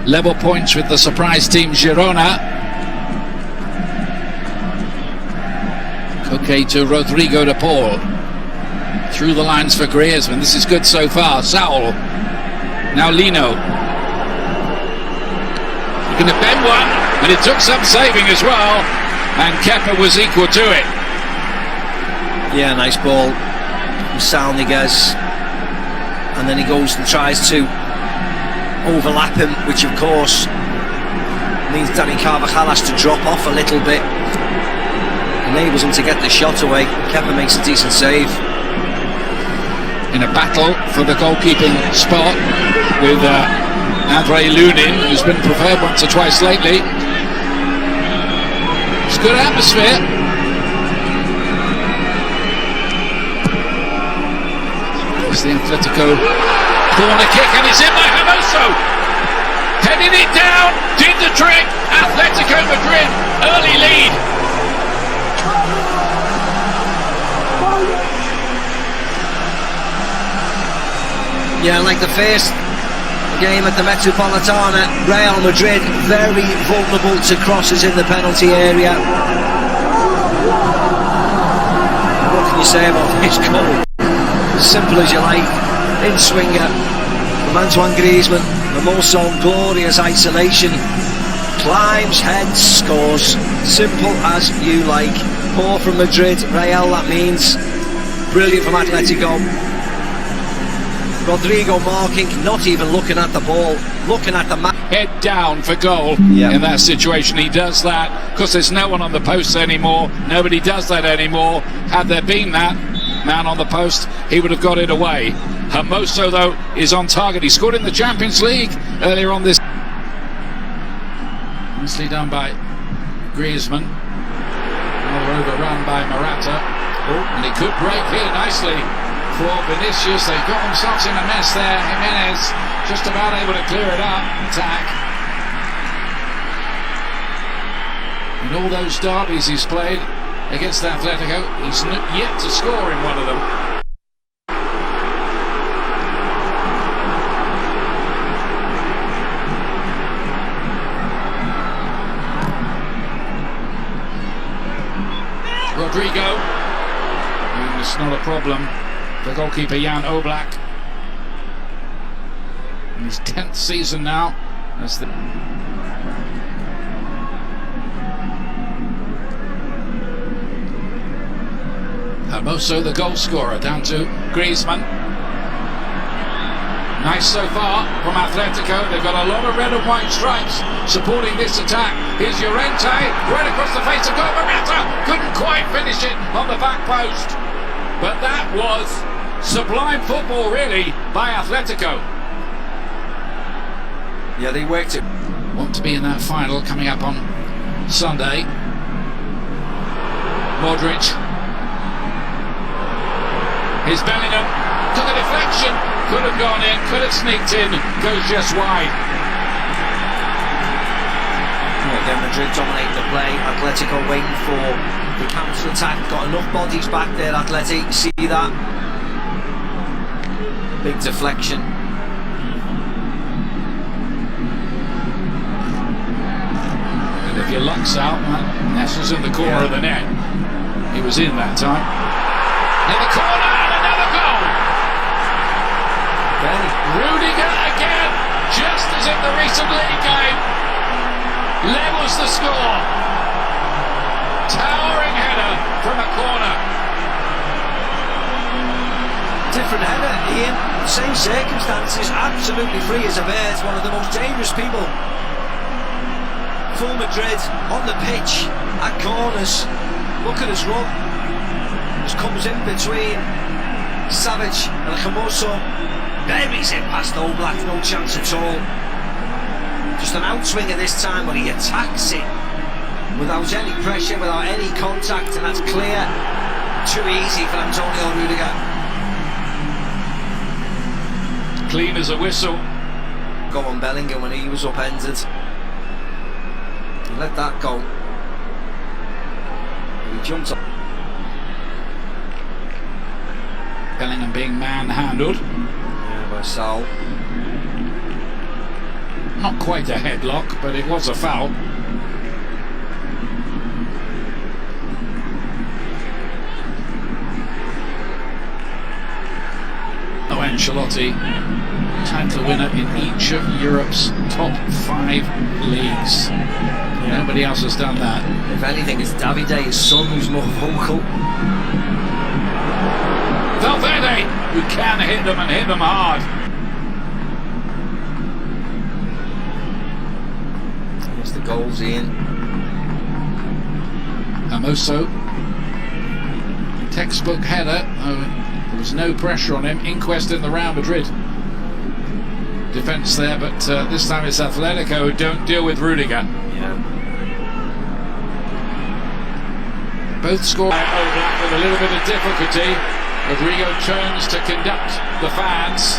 level points with the surprise team Girona. Koke to Rodrigo to Paul. Through the lines for Griezmann. This is good so far. Saul. Now Lino. Looking to bend one, and it took some saving as well. And Kepa was equal to it. Yeah, nice ball from Salniguez. And then he goes and tries to overlap him, which of course means Dani Carvajal has to drop off a little bit. Enables him to get the shot away. Kepa makes a decent save. In a battle for the goalkeeping spot with Andre Lunin, who's been preferred once or twice lately. It's good atmosphere. It's the Atletico corner kick, and it's in by Hermoso. Heading it down, did the trick. Atletico Madrid, early lead. Yeah, like the first game at the Metropolitana, Real Madrid very vulnerable to crosses in the penalty area. What can you say about this goal? As simple as you like. In swinger from Antoine Griezmann. Hermoso, glorious isolation. Climbs, heads, scores. Simple as you like. Poor from Madrid, Real that means. Brilliant from Atletico. Rodrigo marking, not even looking at the ball, looking at the man. Head down for goal in that situation. He does that because there's no one on the post anymore. Nobody does that anymore. Had there been that man on the post, he would have got it away. Hermoso, though, is on target. He scored in the Champions League earlier on this. Nicely done by Griezmann. Another overrun by Morata. And he could break here nicely for Vinicius. They've got themselves in a mess there. Jimenez just about able to clear it up. Attack. In all those derbies he's played against Atletico, he's yet to score in one of them. Rodrigo. It's not a problem. The goalkeeper Jan Oblak, in his 10th season now as the Hermoso, the goal scorer, down to Griezmann. Nice so far from Atletico. They've got a lot of red and white stripes supporting this attack. Here's Llorente right across the face of goal. Morata couldn't quite finish it on the back post, but that was sublime football, really, by Atletico. Yeah, they worked it. Want to be in that final coming up on Sunday. Modric. Here's Bellingham. Took a deflection. Could have gone in. Could have sneaked in. Goes just wide. Well, again, Madrid dominating the play. Atletico waiting for the counter attack. Got enough bodies back there, Atleti. See that? Big deflection. And if your luck's out, man, Ness's in the corner of the net. He was in that time. In the corner, and another goal! Okay. Rudiger again, just as in the recent league game. Levels the score. Towering header from a corner. Different header, Ian. Same circumstances, absolutely free as a bird. One of the most dangerous people for Madrid on the pitch at corners. Look at his run. Just comes in between Savage and Hermoso. Buries it past Oblak, no chance at all. Just an outswinger this time, but he attacks it without any pressure, without any contact, and that's clear. Too easy for Antonio Rudiger. Clean as a whistle. Go on Bellingham when he was upended. He let that go. He jumped up. Bellingham being manhandled. Yeah, by Saul. Not quite a headlock, but it was a foul. Oh, Ancelotti, title winner in each of Europe's top 5 leagues. Yeah. Nobody else has done that. If anything, it's Davide, his son, who's more vocal. Valverde, who can hit them and hit them hard. Here's the goals, Ian. Hermoso, textbook header. There was no pressure on him. Inquest in the Real Madrid defence there, but this time it's Atletico who don't deal with Rudiger. Yeah. Both score with a little bit of difficulty. Rodrigo turns to conduct the fans.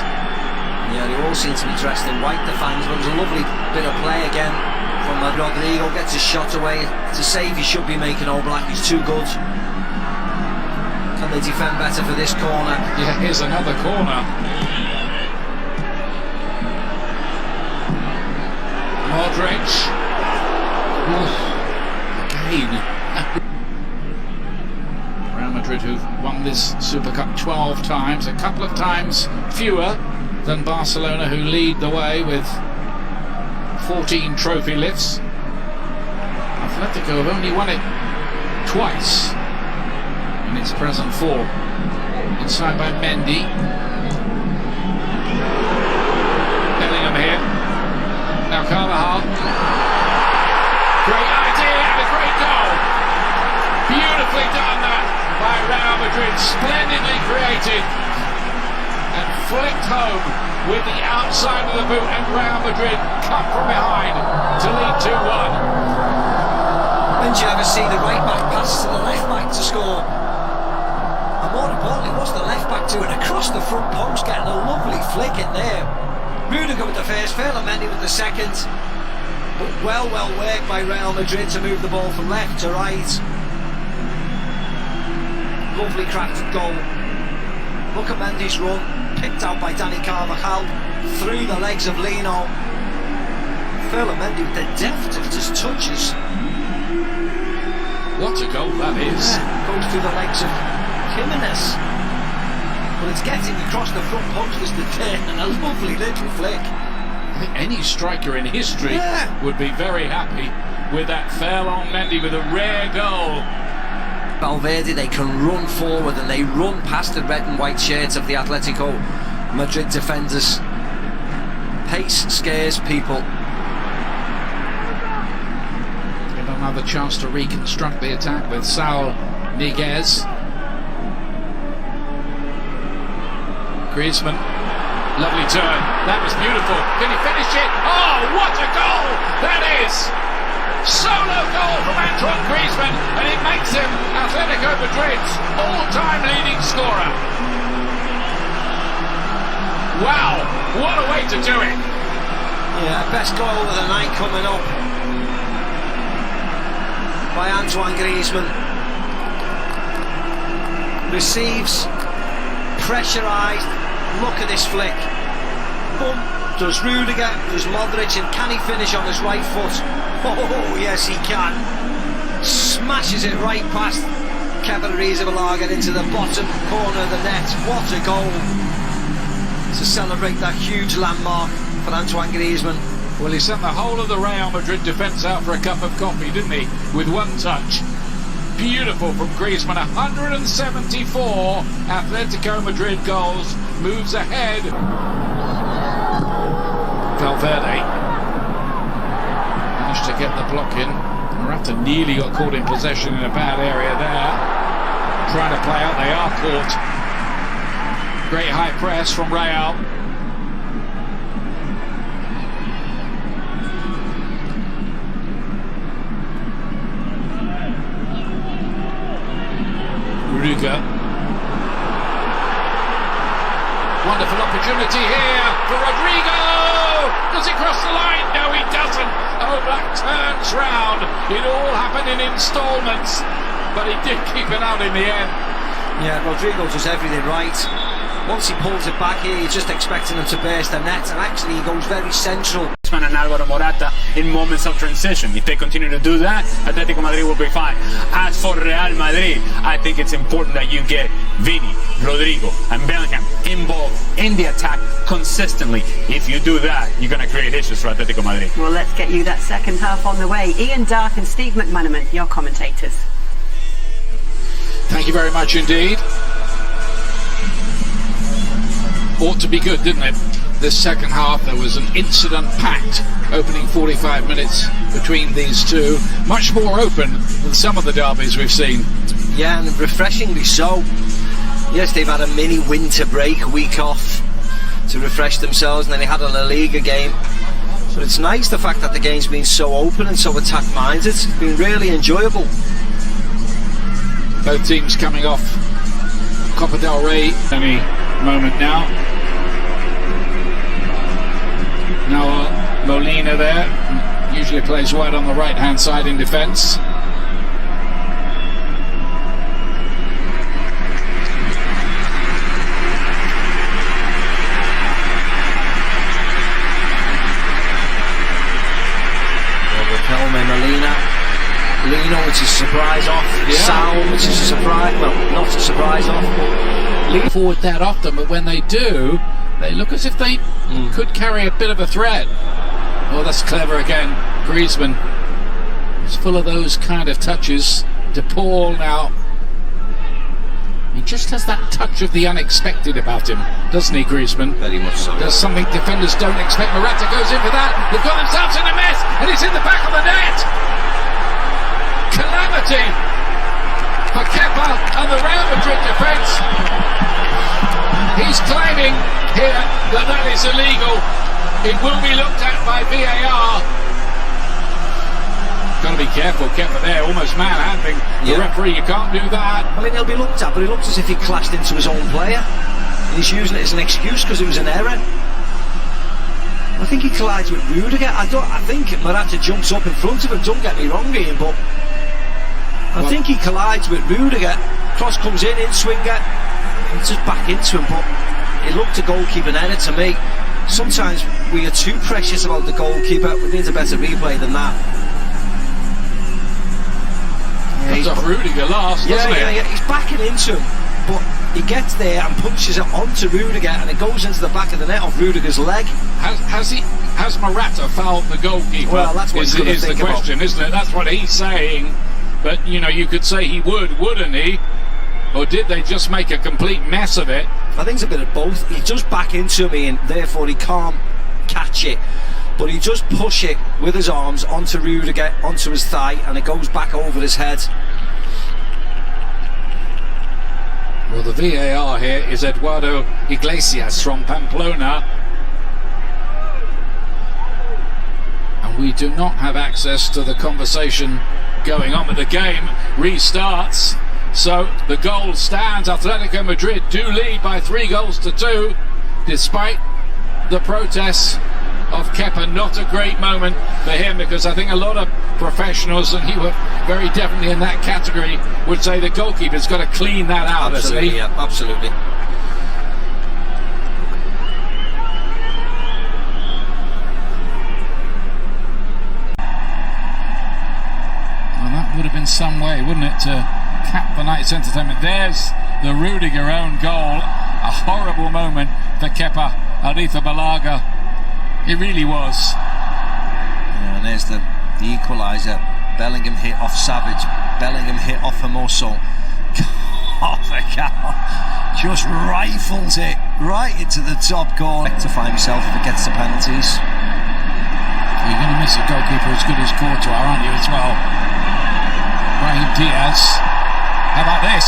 Yeah, they all seem to be dressed in white, the fans, but it was a lovely bit of play again from Rodrigo. Gets his shot away. It's a save he should be making, All Black. He's too good. Can they defend better for this corner? Yeah, here's another corner. Modric. Again. Real Madrid, who've won this Super Cup 12 times, a couple of times fewer than Barcelona, who lead the way with 14 trophy lifts. Atletico have only won it twice in its present form. Inside by Mendy. Bellingham here. Now Carvajal. Great idea and a great goal. Beautifully done that by Real Madrid. Splendidly created and flicked home with the outside of the boot, and Real Madrid cut from behind to lead 2-1. Did you ever see the right back pass to the left back to score? And more importantly, what's the left back doing across the front post, getting a lovely flick in there. Rudiger with the first, Mendy with the second. But well worked by Real Madrid to move the ball from left to right. Lovely crafted goal. Look at Mendy's run, picked out by Dani Carvajal through the legs of Lino. Mendy with the deft of his touches. What a goal that is. Yeah, goes through the legs of Jimenez. But it's getting across the front post as the turn, and a lovely little flick. I think any striker in history would be very happy with that fair on Mendy with a rare goal. Valverde, they can run forward and they run past the red and white shirts of the Atletico Madrid defenders. Pace scares people. Give another chance to reconstruct the attack with Saul Niguez. Griezmann, lovely turn. That was beautiful. Can he finish it? Oh, what a goal that is! Solo goal from Antoine Griezmann, and it makes him Atletico Madrid's all-time leading scorer. Wow, what a way to do it! Yeah, best goal of the night coming up by Antoine Griezmann. Receives, pressurised. Look at this flick. Boom. Does Rudiger, does Modric, and can he finish on his right foot? Oh, yes, he can. Smashes it right past Kevin Arrizabalaga into the bottom corner of the net. What a goal to celebrate that huge landmark for Antoine Griezmann. Well, he sent the whole of the Real Madrid defence out for a cup of coffee, didn't he? With one touch. Beautiful from Griezmann. 174 Atletico Madrid goals. Moves ahead. Valverde managed to get the block in. Morata nearly got caught in possession in a bad area there. Trying to play out, they are caught. Great high press from Real. Rudiger. Wonderful opportunity here for Rodrigo! Does he cross the line? No, he doesn't. Oblak turns round. It all happened in instalments, but he did keep it out in the end. Yeah, Rodrigo does everything right. Once he pulls it back here, you're just expecting him to burst the net, and actually he goes very central. And Alvaro Morata in moments of transition. If they continue to do that, Atletico Madrid will be fine. As for Real Madrid, I think it's important that you get Vini, Rodrigo and Bellingham involved in the attack consistently. If you do that, you're going to create issues for Atletico Madrid. Well, let's get you that second half on the way. Ian Dark and Steve McManaman, your commentators. Thank you very much indeed. Ought to be good, didn't it? This second half, there was an incident-packed opening 45 minutes between these two. Much more open than some of the derbies we've seen. Yeah, and refreshingly so. Yes, they've had a mini winter break, a week off to refresh themselves, and then they had a La Liga game. So it's nice the fact that the game's been so open and so attack-minded. It's been really enjoyable. Both teams coming off Copa del Rey any moment now. Now Molina there, usually plays wide on the right hand side in defence. Lino, which is a surprise off. Yeah. Sound, which is a surprise, well, not a surprise off. Lean forward that often, but when they do, they look as if they could carry a bit of a threat. Oh, that's clever again. Griezmann is full of those kind of touches. De Paul now. He just has that touch of the unexpected about him, doesn't he, Griezmann? Very much so. Does something defenders don't expect. Morata goes in for that. They've got themselves in a mess, and he's in the back of the net. Calamity for Kepa and the Real Madrid defence. He's claiming here that that is illegal. It will be looked at by VAR. Got to be careful, Kepa there, almost manhandling the referee. You can't do that. I mean, he'll be looked at, but it looked as if he clashed into his own player. And he's using it as an excuse because it was an error. I think he collides with Rudiger. I think Morata jumps up in front of him. Don't get me wrong, Ian, but I think he collides with Rudiger. Cross comes in swinger. It's just back into him, but it looked a goalkeeping error to me. Sometimes we are too precious about the goalkeeper. We need a better replay than that. Comes off Rudiger last, doesn't he? Yeah, he's backing into him, but he gets there and punches it onto Rudiger, and it goes into the back of the net off Rudiger's leg. Has Morata fouled the goalkeeper? Well, that's what is the question, isn't it? That's what he's saying. But you know, you could say he would, wouldn't he? Or did they just make a complete mess of it? I think it's a bit of both. He does back into me, and therefore he can't catch it. But he does push it with his arms onto Rudiger, onto his thigh, and it goes back over his head. Well, the VAR here is Eduardo Iglesias from Pamplona. And we do not have access to the conversation going on, but the game restarts. So the goal stands. Atletico Madrid do lead by 3-2, despite the protests of Kepa. Not a great moment for him, because I think a lot of professionals, and you were very definitely in that category, would say the goalkeeper's got to clean that out. Absolutely, yeah, absolutely. Well, that would have been some way, wouldn't it, to cap the night's entertainment. There's the Rudiger own goal. A horrible moment for Kepa Arrizabalaga. It really was. Yeah, and there's the equaliser. Bellingham hit off Savage. Bellingham hit off Hermoso. Carvajal just rifles it right into the top corner. To find himself if it gets the penalties. You're going to miss a goalkeeper as good as Courtois, aren't you, as well? Brahim Diaz. How about this?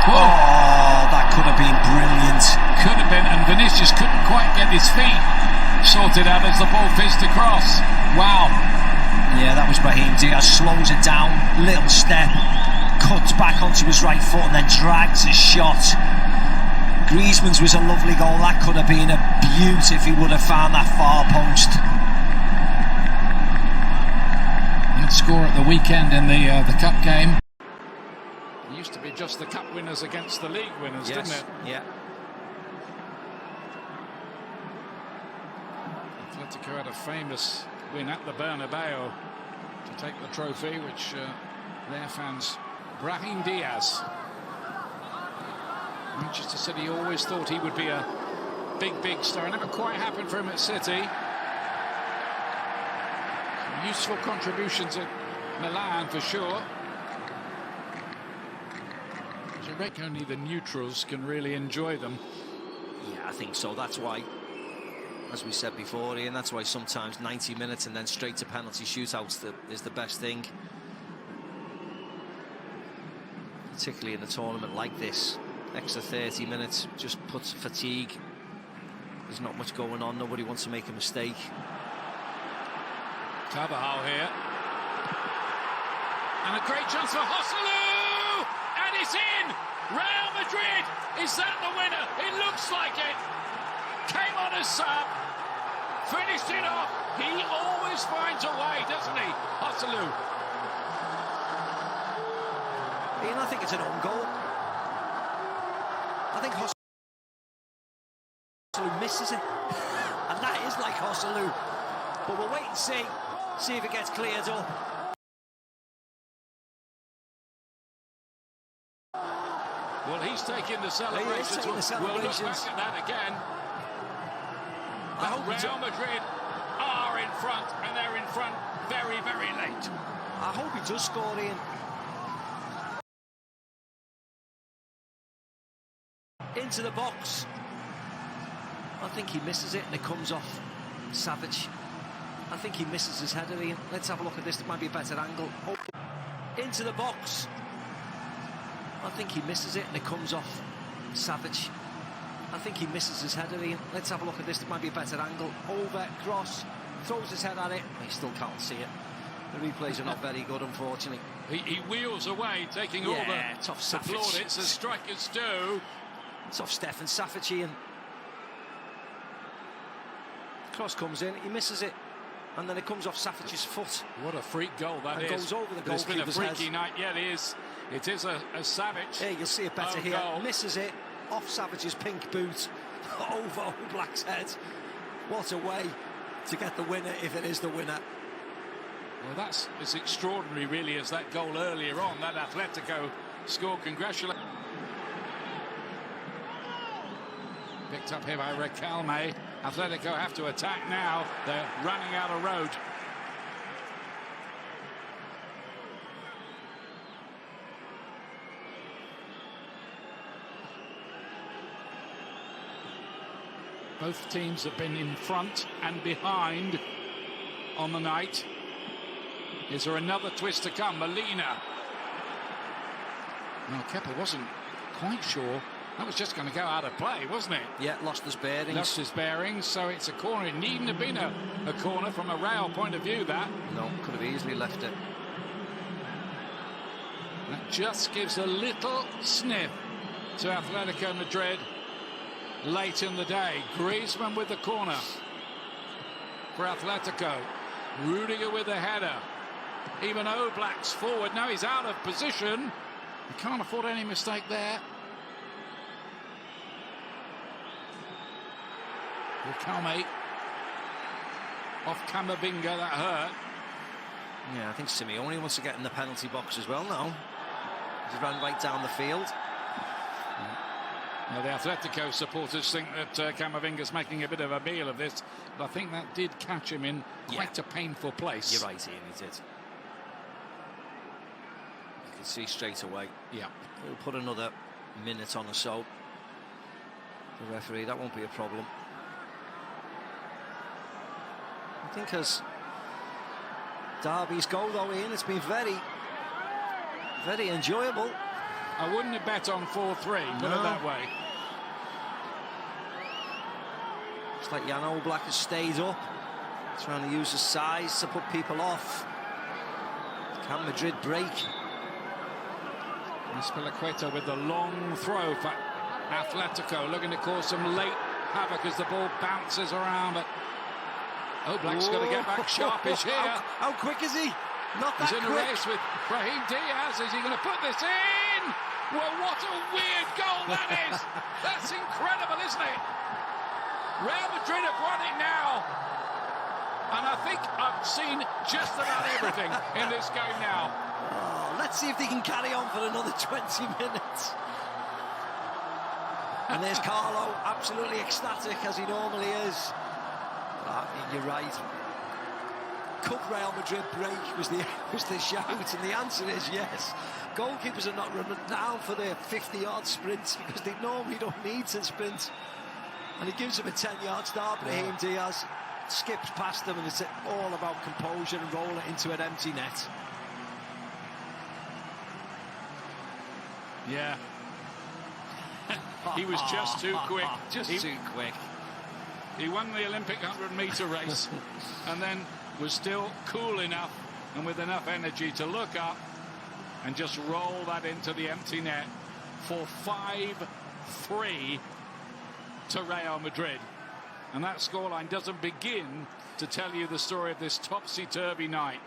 Whoa. Oh, that could have been brilliant. Could have been, and Vinicius couldn't quite get his feet sorted out as the ball fizzed across. Wow. Yeah, that was Brahim Diaz. Slows it down, little step, cuts back onto his right foot and then drags his shot. Griezmann's was a lovely goal. That could have been a beaut if he would have found that far post. Good score at the weekend in the cup game. It used to be just the cup winners against the league winners, didn't it? Yeah. Atletico had a famous win at the Bernabeu to take the trophy, which their fans... Brahim Diaz. Manchester City always thought he would be a big star. Never quite happened for him at City. Some useful contributions at Milan for sure. I reckon only the neutrals can really enjoy them. Yeah, I think so. That's why, as we said before, Ian, that's why sometimes 90 minutes and then straight to penalty shootouts is the best thing. Particularly in a tournament like this. Extra 30 minutes just puts fatigue. There's not much going on. Nobody wants to make a mistake. Carvajal here. And a great chance for Joselu! And it's in! Real Madrid! Is that the winner? It looks like it. Came on as sub. Finished it off. He always finds a way, doesn't he? Joselu. Ian, I think it's an own goal. I think Joselu misses it. And that is like Joselu. But we'll wait and see if it gets cleared up. Well, he's taking the celebrations. We'll look back at that again. Real Madrid are in front, and they're in front very, very late. I hope he does score, Ian. Into the box. I think he misses it and it comes off Savage. I think he misses his header, Ian. Let's have a look at this. It might be a better angle. Oh. Into the box. I think he misses it and it comes off Savage. I think he misses his header, Ian. Let's have a look at this. It might be a better angle. Over, cross, throws his head at it. He still can't see it. The replays are not very good, unfortunately. He wheels away, taking all the tough plaudits as strikers do. Tough Stefan Savic, Ian. Cross comes in, he misses it, and then it comes off Savic's foot. What a freak goal that is. Goes over the goalkeeper's It's been a freaky head. night. Yeah, it is. It is a Savic. Yeah, you'll see it better here. Goal. Misses it off Savic's pink boot over Oblak's head. What a way to get the winner, if it is the winner. Well, that's as extraordinary, really, as that goal earlier on. That Atletico score. Congratulations. Picked up here by Recalme. Atletico have to attack now. They're running out of road. Both teams have been in front and behind on the night. Is there another twist to come? Molina. Well, Kepa wasn't quite sure. That was just going to go out of play, wasn't it? Yeah, lost his bearings. Lost his bearings, so it's a corner. It needn't have been a corner from a Real point of view, that. No, could have easily left it. That just gives a little sniff to Atletico Madrid late in the day. Griezmann with the corner for Atletico. Rudiger with the header. Even Oblak's forward. Now he's out of position. He can't afford any mistake there. Recalme off Camavinga, that hurt. Yeah, I think Simeone wants to get in the penalty box as well now. He's run right down the field. Well, the Atletico supporters think that Camavinga's making a bit of a meal of this, but I think that did catch him in quite a painful place. You're right, Ian, he did. You can see straight away. Yeah. We'll put another minute on or so. The referee, that won't be a problem. I think as derbies go, though, Ian, it's been very, very enjoyable. I wouldn't have bet on 4-3, put it that way. It's like Jan Oblak has stayed up, trying to use his size to put people off. Can Madrid break? Spilicueta with the long throw for Atletico, looking to cause some late havoc as the ball bounces around, but Oblak's got to get back sharpish here. How quick is he? Not that He's in a quick. race with Brahim Diaz. Is he going to put this in? Well, what a weird goal that is. That's incredible, isn't it? Real Madrid have won it now. And I think I've seen just about everything in this game now. Oh, let's see if they can carry on for another 20 minutes. And there's Carlo, absolutely ecstatic as he normally is. You're right. Could Real Madrid break was the shout, and the answer is yes. Goalkeepers are not running down for their 50-yard sprints because they normally don't need to sprint. And he gives him a 10-yard start. Brahim Diaz skips past them, and it's all about composure and roll it into an empty net. Yeah. He was just too quick. Too quick. He won the Olympic 100-metre race and then was still cool enough and with enough energy to look up and just roll that into the empty net for 5-3 to Real Madrid. And that scoreline doesn't begin to tell you the story of this topsy-turvy night.